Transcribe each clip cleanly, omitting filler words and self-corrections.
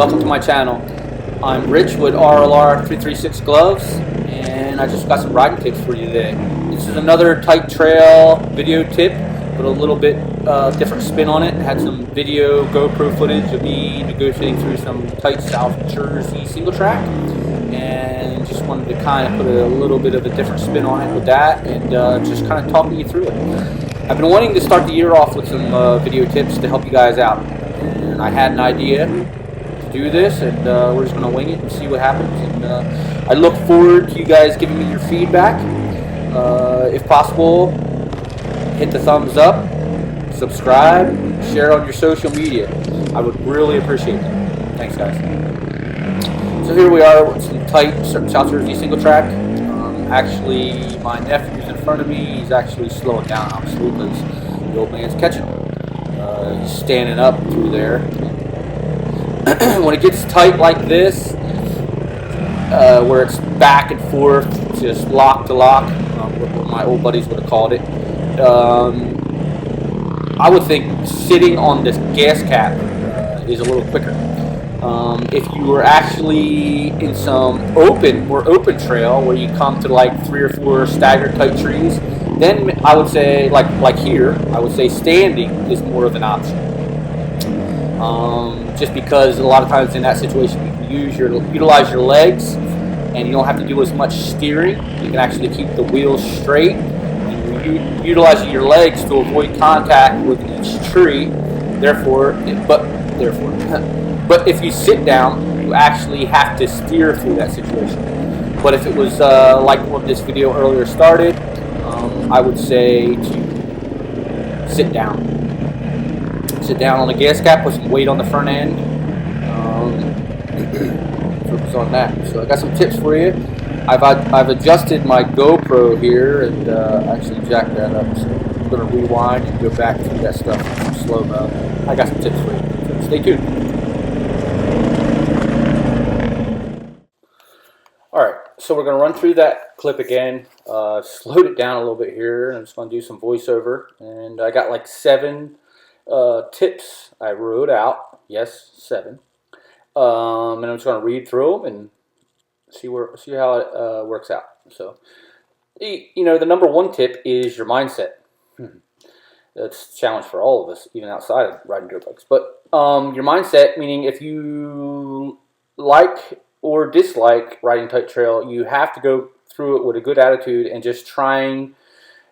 welcome to my channel. I'm Rich with RLR 336 Gloves, and I just got some riding tips for you today. This is another tight trail video tip, but a little bit different spin on it. Had some video GoPro footage of me negotiating through some tight South Jersey single track, and just wanted to kind of put a little bit of a different spin on it with that, and just kind of talking you through it. I've been wanting to start the year off with some video tips to help you guys out, and I had an idea to do this, and we're just going to wing it and see what happens. And I look forward to you guys giving me your feedback. If possible, hit the thumbs up, subscribe, share on your social media. I would really appreciate that. Thanks, guys. So here we are with some tight South Jersey single track. Actually, my nephew's in front of me. He's actually slowing down, obviously, because the old man's catching him. He's standing up through there. When it gets tight like this, where it's back and forth, just lock to lock, what my old buddies would have called it, I would think sitting on this gas cap is a little quicker. If you were actually in some more open trail where you come to like 3 or 4 staggered tight trees, then I would say, like here, I would say standing is more of an option. Just because a lot of times in that situation you can utilize your legs, and you don't have to do as much steering. You can actually keep the wheels straight. And utilizing your legs to avoid contact with each tree. But if you sit down, you actually have to steer through that situation. But if it was like when this video earlier started, I would say to sit down. Sit down on the gas cap, put some weight on the front end. Focus on that. So I got some tips for you. I've adjusted my GoPro here and actually jacked that up. So I'm going to rewind and go back through that stuff in slow-mo. I got some tips for you. So stay tuned. Alright, so we're going to run through that clip again. Slowed it down a little bit here, and I'm just going to do some voiceover. And I got like 7 tips I wrote out. Yes, 7. And I'm just going to read through them and see how it works out. So, you know, the number 1 tip is your mindset. That's a challenge for all of us, even outside of riding dirt bikes. But your mindset, meaning if you like or dislike riding tight trail, you have to go through it with a good attitude and just trying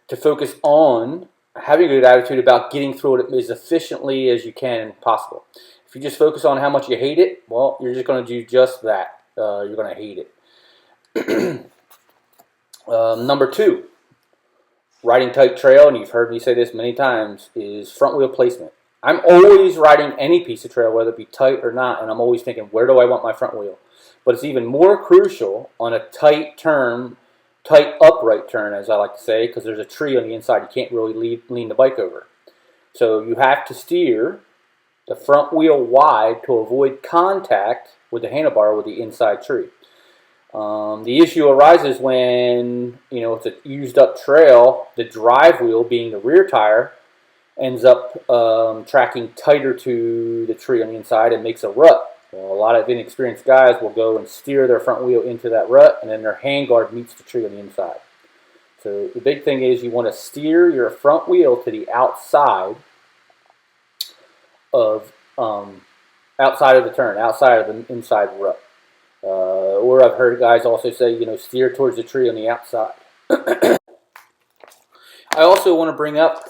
to focus on having a good attitude about getting through it as efficiently as you can possible. If you just focus on how much you hate it, well, you're just going to do just that. You're going to hate it. Number 2, riding tight trail, and you've heard me say this many times, is front wheel placement. I'm always riding any piece of trail, whether it be tight or not, and I'm always thinking, where do I want my front wheel? But it's even more crucial on a tight upright turn, as I like to say, because there's a tree on the inside. You can't really lean the bike over. So you have to steer the front wheel wide to avoid contact with the handlebar with the inside tree. The issue arises when, you know, it's a used up trail, the drive wheel, being the rear tire, ends up tracking tighter to the tree on the inside and makes a rut. Well, a lot of inexperienced guys will go and steer their front wheel into that rut, and then their handguard meets the tree on the inside. So the big thing is you want to steer your front wheel to the outside of the turn, outside of the inside rut. Or I've heard guys also say, you know, steer towards the tree on the outside. I also want to bring up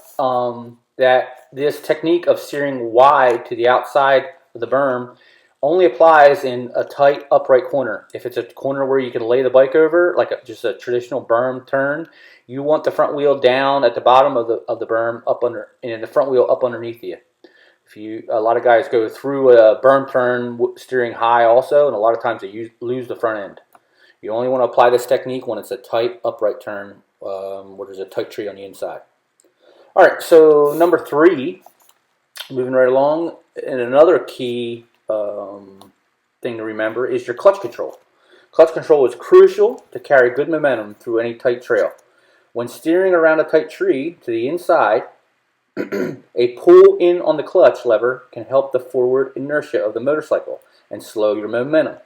that this technique of steering wide to the outside of the berm only applies in a tight upright corner. If it's a corner where you can lay the bike over, like just a traditional berm turn, you want the front wheel down at the bottom of the berm, and the front wheel up underneath you. A lot of guys go through a berm turn steering high also, and a lot of times they lose the front end. You only want to apply this technique when it's a tight upright turn where there's a tight tree on the inside. Alright, so number 3, moving right along, and another key thing to remember is your clutch control. Clutch control is crucial to carry good momentum through any tight trail. When steering around a tight tree to the inside, a pull in on the clutch lever can help the forward inertia of the motorcycle, and slow your momentum.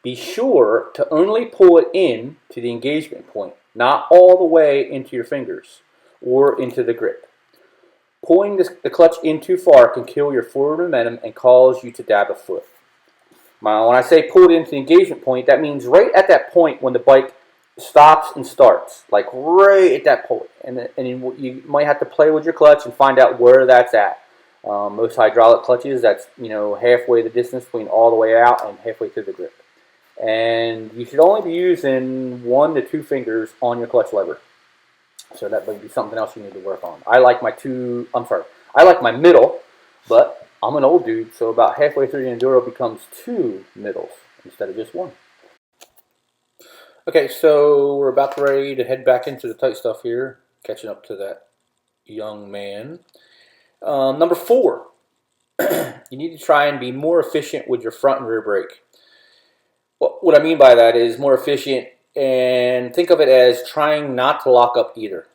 Be sure to only pull it in to the engagement point, not all the way into your fingers or into the grip. Pulling the clutch in too far can kill your forward momentum and cause you to dab a foot. Now, when I say pull it into the engagement point, that means right at that point when the bike stops and starts, like right at that point. And you might have to play with your clutch and find out where that's at. Most hydraulic clutches, that's halfway the distance between all the way out and halfway through the grip. And you should only be using 1 to 2 fingers on your clutch lever. So that might be something else you need to work on. I like my middle, but I'm an old dude, so about halfway through the enduro becomes 2 middles instead of just 1. Okay, so we're about ready to head back into the tight stuff here, catching up to that young man. Number 4, you need to try and be more efficient with your front and rear brake. What I mean by that is more efficient, and think of it as trying not to lock up either.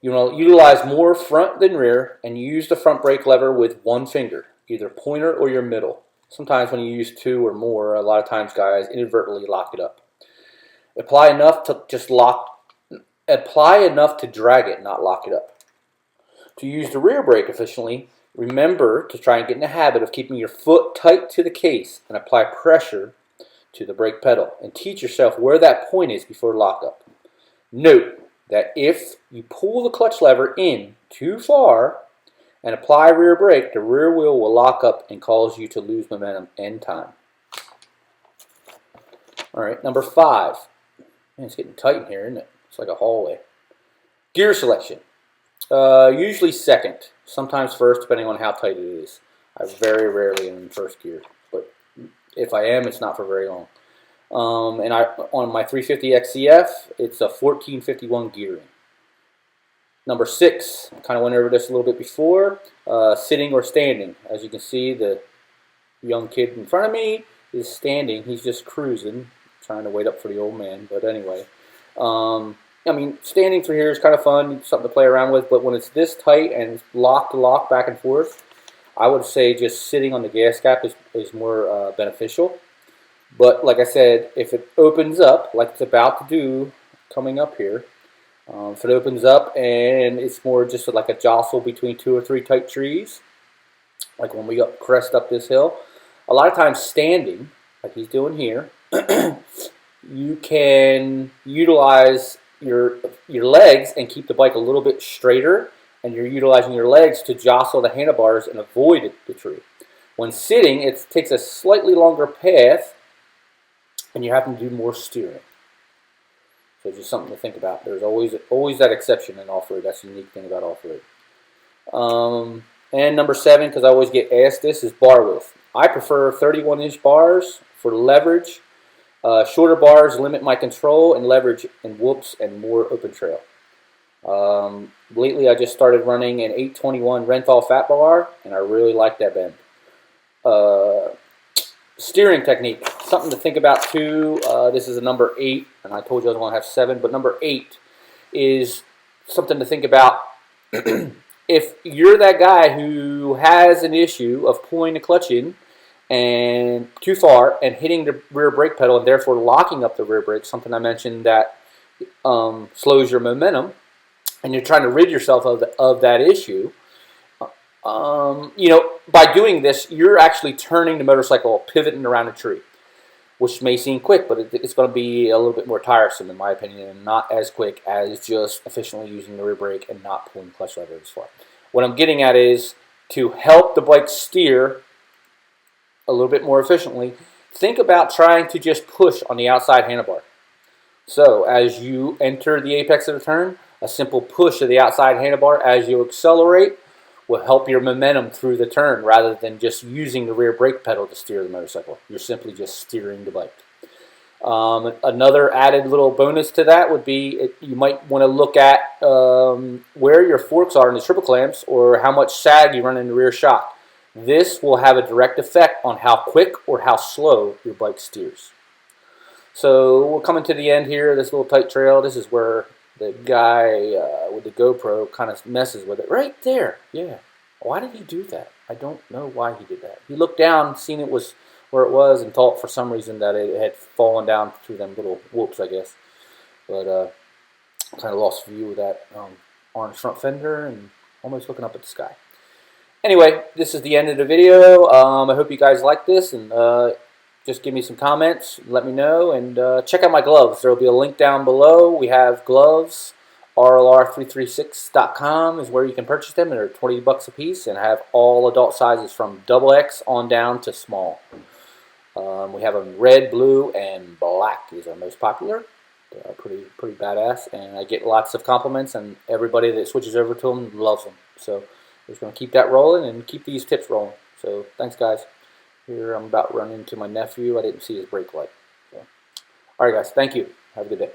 Utilize more front than rear, and use the front brake lever with 1 finger, either pointer or your middle. Sometimes when you use 2 or more, a lot of times guys inadvertently lock it up. Apply enough to drag it, not lock it up. To use the rear brake efficiently, remember to try and get in the habit of keeping your foot tight to the case and apply pressure to the brake pedal, and teach yourself where that point is before lockup. Note that if you pull the clutch lever in too far and apply rear brake, the rear wheel will lock up and cause you to lose momentum and time. Alright, number 5. Man, it's getting tight in here, isn't it? It's like a hallway. Gear selection. Usually second, sometimes first, depending on how tight it is. I very rarely am in first gear, but if I am, it's not for very long. And on my 350 XCF, it's a 1451 gearing. Number 6, I kind of went over this a little bit before, sitting or standing. As you can see, the young kid in front of me is standing. He's just cruising, trying to wait up for the old man. But anyway, I mean, standing through here is kind of fun, something to play around with. But when it's this tight and lock to lock back and forth, I would say just sitting on the gas cap is more beneficial. But like I said, if it opens up, like it's about to do coming up here, if it opens up and it's more just like a jostle between 2 or 3 tight trees, like when we crest up this hill, a lot of times standing, like he's doing here, you can utilize your legs and keep the bike a little bit straighter, and you're utilizing your legs to jostle the handlebars and avoid the tree. When sitting, it takes a slightly longer path, and you have to do more steering. So just something to think about. There's always that exception in off-road. That's the unique thing about off-road. And number 7, because I always get asked this, is bar width. I prefer 31-inch bars for leverage. Shorter bars limit my control and leverage in whoops and more open trail. Lately, I just started running an 821 Renthal fat bar, and I really like that bend. Steering technique, something to think about too. This is a number 8, and I told you I was going to have 7, but number 8 is something to think about. If you're that guy who has an issue of pulling the clutch in and too far and hitting the rear brake pedal and therefore locking up the rear brake, something I mentioned that slows your momentum, and you're trying to rid yourself of that issue, by doing this, you're actually turning the motorcycle, pivoting around a tree, which may seem quick, but it's going to be a little bit more tiresome, in my opinion, and not as quick as just efficiently using the rear brake and not pulling the clutch lever as far. What I'm getting at is to help the bike steer a little bit more efficiently, think about trying to just push on the outside handlebar. So as you enter the apex of the turn, a simple push of the outside handlebar as you accelerate will help your momentum through the turn rather than just using the rear brake pedal to steer the motorcycle. You're simply just steering the bike. Another added little bonus to that would be you might want to look at where your forks are in the triple clamps or how much sag you run in the rear shock. This will have a direct effect on how quick or how slow your bike steers. So we're coming to the end here of this little tight trail. This is where the guy with the GoPro kind of messes with it. Right there, yeah. Why did he do that? I don't know why he did that. He looked down, seen it was where it was, and thought for some reason that it had fallen down through them little whoops, I guess. But kind of lost view of that orange front fender and almost looking up at the sky. Anyway, this is the end of the video. I hope you guys like this, and just give me some comments, let me know, and check out my gloves. There will be a link down below. We have gloves. RLR336.com is where you can purchase them. They're 20 bucks a piece, and I have all adult sizes from XX on down to small. We have them red, blue, and black. These are most popular. They're pretty badass, and I get lots of compliments, and everybody that switches over to them loves them. So we're just going to keep that rolling and keep these tips rolling. So thanks, guys. Here I'm about to run into my nephew. I didn't see his brake light. So, all right, guys. Thank you. Have a good day.